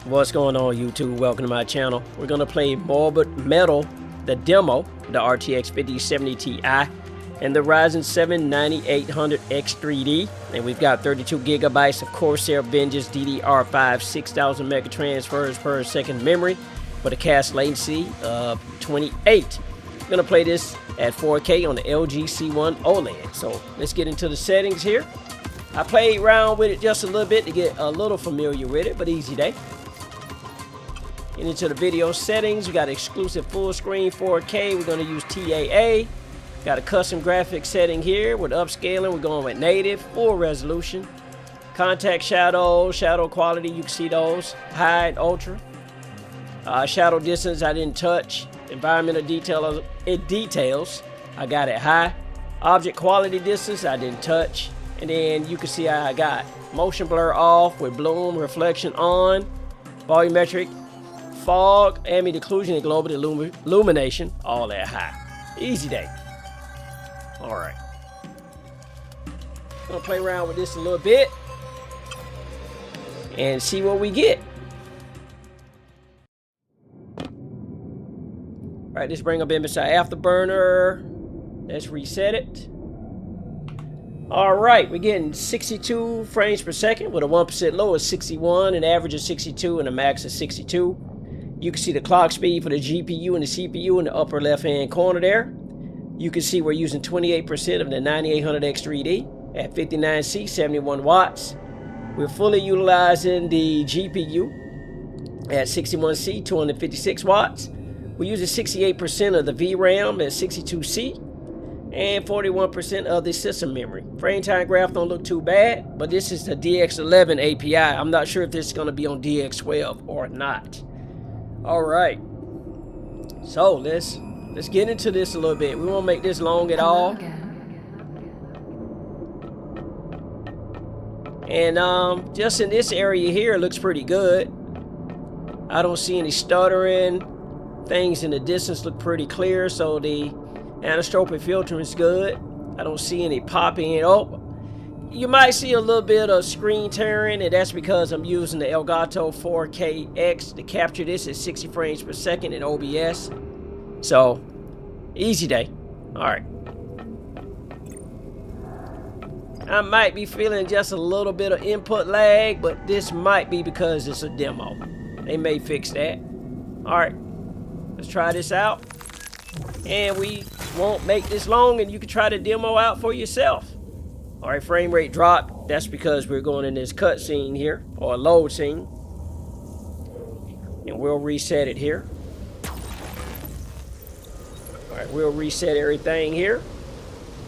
What's going on, YouTube? Welcome to my channel. We're gonna play Morbid Metal, the demo, the RTX 5070 Ti, and the Ryzen 7 9800X3D. And we've got 32 gigabytes of Corsair Vengeance DDR5 6000 mega transfers per second memory with a cache latency of 28. I'm gonna play this at 4K on the LG C1 OLED. So let's get into the settings here. I played around with it just a little bit to get a little familiar with it, but easy day. Get into the video settings. We got exclusive full screen 4K. We're going to use TAA. Got a custom graphics setting here with upscaling. We're going with native, full resolution. Contact shadow, shadow quality, you can see those. High and ultra. Shadow distance, I didn't touch. Environmental details, I got it high. Object quality distance, I didn't touch. And then you can see I got motion blur off with bloom, reflection on. Volumetric, fog, ambient occlusion, and global illumination, all that high. Easy day. All right. Gonna play around with this a little bit and see what we get. All right, let's bring up MSI Afterburner. Let's reset it. All right, we're getting 62 frames per second with a 1% low of 61, an average of 62, and a max of 62. You can see the clock speed for the GPU and the CPU in the upper left-hand corner there. You can see we're using 28% of the 9800X3D at 59C, 71 watts. We're fully utilizing the GPU at 61C, 256 watts. We're using 68% of the VRAM at 62C and 41% of the system memory. Frame time graph don't look too bad, but this is the DX11 API. I'm not sure if this is going to be on DX12 or not. All right, so let's get into this a little bit. We won't make this long at all. And just in this area here, it looks pretty good. I don't see any stuttering. Things in the distance look pretty clear, so the anisotropic filtering is good. I don't see any popping. Oh, you might see a little bit of screen tearing, and that's because I'm using the Elgato 4KX to capture this at 60 frames per second in OBS. So, easy day. All right. I might be feeling just a little bit of input lag, but this might be because it's a demo. They may fix that. All right. Let's try this out. And we won't make this long, and you can try the demo out for yourself. All right, frame rate drop. That's because we're going in this cutscene here, or a load scene. And we'll reset it here. All right, we'll reset everything here.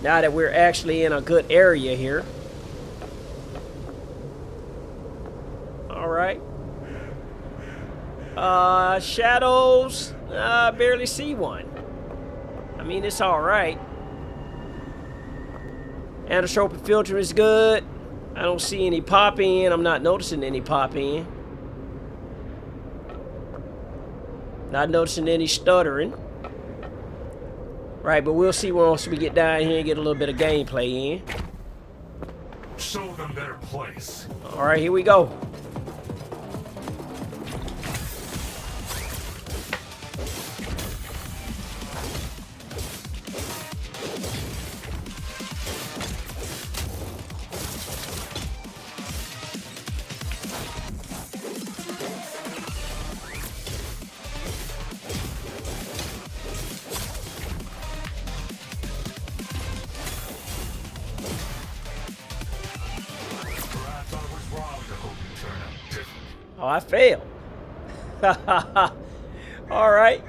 Now that we're actually in a good area here. All right. Shadows. I barely see one. I mean, it's all right. Anisotropic filter is good. I don't see any pop in. I'm not noticing any pop in. Not noticing any stuttering. Right, but we'll see once we get down here and get a little bit of gameplay in. Show them their place. All right, here we go. Oh, I failed. All right.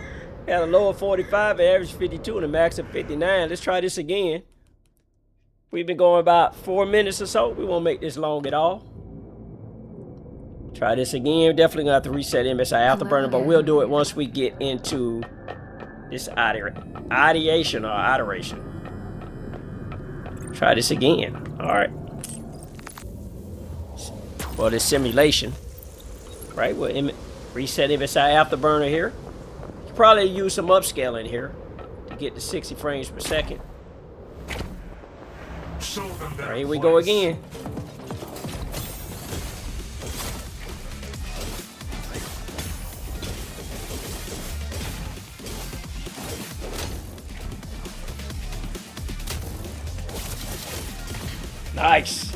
Had a low of 45, an average 52, and a max of 59. Let's try this again. We've been going about 4 minutes or so. We won't make this long at all. Try this again. Definitely gonna have to reset MSI Afterburner, but we'll do it once we get into this ideation or iteration. Try this again. All right. Well, this simulation. Right, we'll reset MSI Afterburner here. You probably use some upscaling here to get to 60 frames per second. Show them their All right, here we go again. Nice.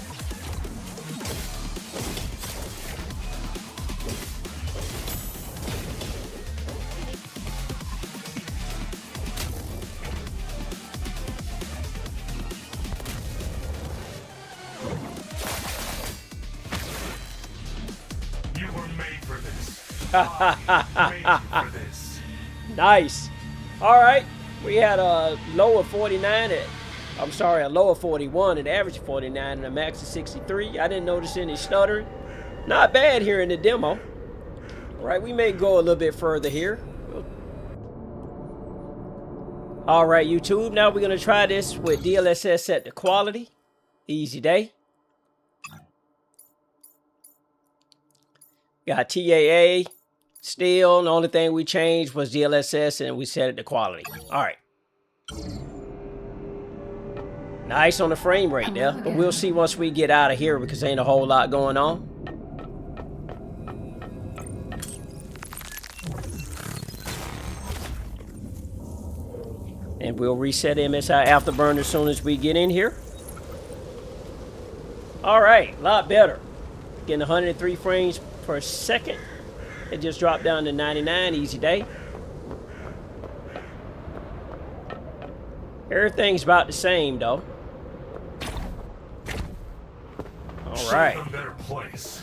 You were made for this. Made for this. Nice. All right. We had a low of 49 at, I'm sorry, a low of 41, an average of 49, and a max of 63. I didn't notice any stuttering. Not bad here in the demo. All right, we may go a little bit further here. All right, YouTube. Now we're going to try this with DLSS set to quality. Easy day. Got TAA. Still, the only thing we changed was DLSS, and we set it to quality. All right. Nice on the frame rate there, but we'll see once we get out of here because there ain't a whole lot going on. And we'll reset MSI Afterburner as soon as we get in here. All right, a lot better. Getting 103 frames per second. It just dropped down to 99, easy day. Everything's about the same though. All right. Show them their place.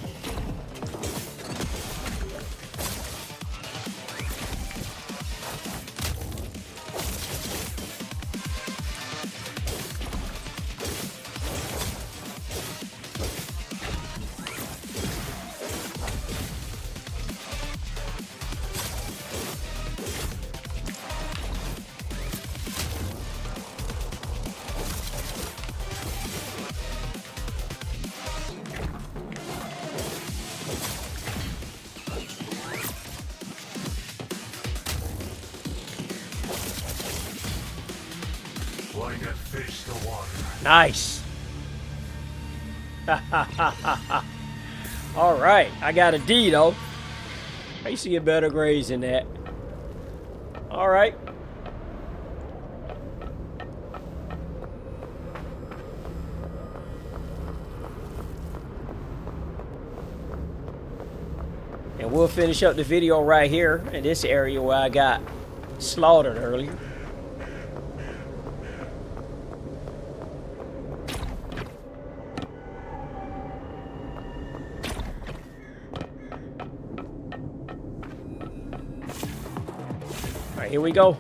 Like a fish to water. Nice. All right, I got a D though. I used to get better grades than that. All right. And we'll finish up the video right here in this area where I got slaughtered earlier. All right, here we go.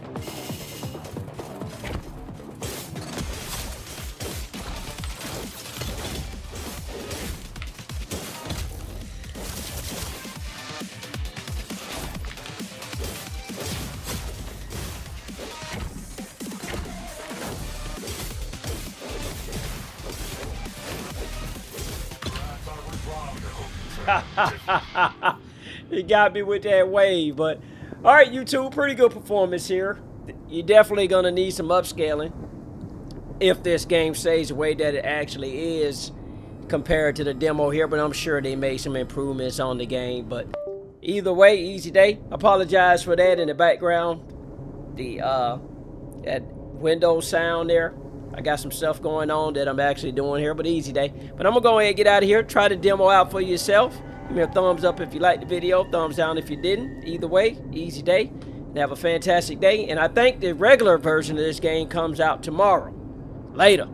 He got me with that wave, but all right, YouTube, pretty good performance here. You're definitely gonna need some upscaling if this game stays the way that it actually is compared to the demo here, but I'm sure they made some improvements on the game. But either way, easy day. Apologize for that in the background, the that Windows sound there. I got some stuff going on that I'm actually doing here, but easy day. But I'm gonna go ahead and get out of here. Try the demo out for yourself. Give me a thumbs up if you liked the video, thumbs down if you didn't. Either way, easy day. And have a fantastic day. And I think the regular version of this game comes out tomorrow. Later.